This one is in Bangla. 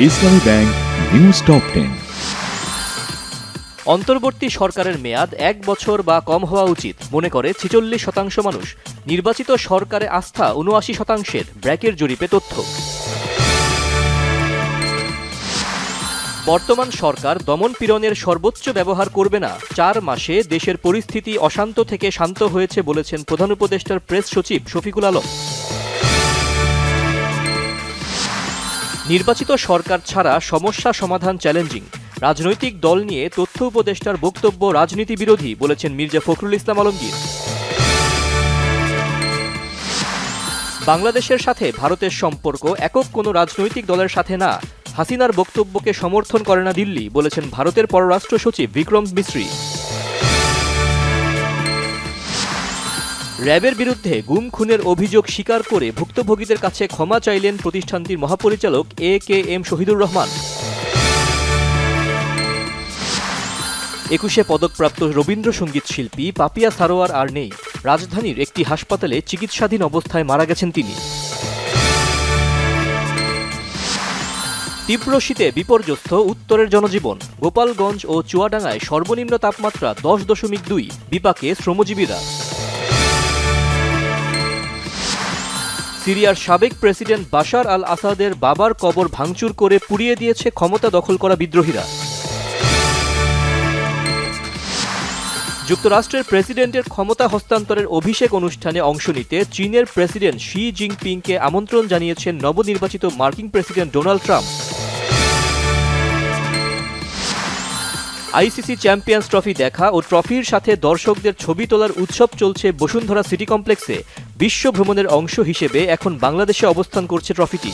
ইসলামী ব্যাংক নিউজ টপ 10। অন্তর্বর্তী সরকারের মেয়াদ 1 বছর বা কম হওয়া উচিত মনে করে 46% মানুষ। নির্বাচিত সরকারে আস্থা 79%। ব্র্যাকের জরিপে তথ্য। বর্তমান সরকার দমন পীড়নের সর্বোচ্চ ব্যবহার করবে না। 4 মাসে দেশের পরিস্থিতি অশান্ত থেকে শান্ত হয়েছে বলেছেন প্রধান উপদেষ্টার প্রেস সচিব শফিকুল আলম। নির্বাচিত সরকার ছাড়া সমস্যা সমাধান চ্যালেঞ্জিং। রাজনৈতিক দল নিয়ে তথ্য উপদেষ্টার বক্তব্য রাজনীতি বিরোধী বলেছেন মির্জা ফখরুল ইসলাম আলমগীর। বাংলাদেশের সাথে ভারতের সম্পর্ক একক কোনো রাজনৈতিক দলের সাথে না। হাসিনার বক্তব্যকে সমর্থন করে না দিল্লি বলেছেন ভারতের পররাষ্ট্র সচিব বিক্রম মিশ্রি। র্যাবের বিরুদ্ধে গুম খুনের অভিযোগ স্বীকার করে ভুক্তভোগীদের কাছে ক্ষমা চাইলেন প্রতিষ্ঠানটির মহাপরিচালক AKM শহীদুর রহমান। 21 পদকপ্রাপ্ত রবীন্দ্রসঙ্গীত শিল্পী পাপিয়া সারোয়ার আর নেই। রাজধানীর একটি হাসপাতালে চিকিৎসাধীন অবস্থায় মারা গেছেন তিনি। তীব্র শীতে বিপর্যস্ত উত্তরের জনজীবন। গোপালগঞ্জ ও চুয়াডাঙ্গায় সর্বনিম্ন তাপমাত্রা 10.2। বিপাকে শ্রমজীবীরা। সিরিয়ার সাবেক প্রেসিডেন্ট বাশার আল আসাদের বাবার কবর ভাঙচুর করে পুড়িয়ে দিয়েছে ক্ষমতা দখল করা বিদ্রোহীরা। যুক্তরাষ্ট্রের প্রেসিডেন্টের ক্ষমতা হস্তান্তরের অভিষেক অনুষ্ঠানে অংশ নিতে চীনের প্রেসিডেন্ট শি জিনপিংকে আমন্ত্রণ জানিয়েছেন নবনির্বাচিত মার্কিন president Donald Trump. ICC champions trophy দেখা ও ট্রফির সাথে দর্শকদের ছবি তোলার উৎসব চলছে বসুন্ধরা সিটি কমপ্লেক্সে। বিশ্ব ভ্রমণের অংশ হিসেবে এখন বাংলাদেশে অবস্থান করছে ট্রফিটি।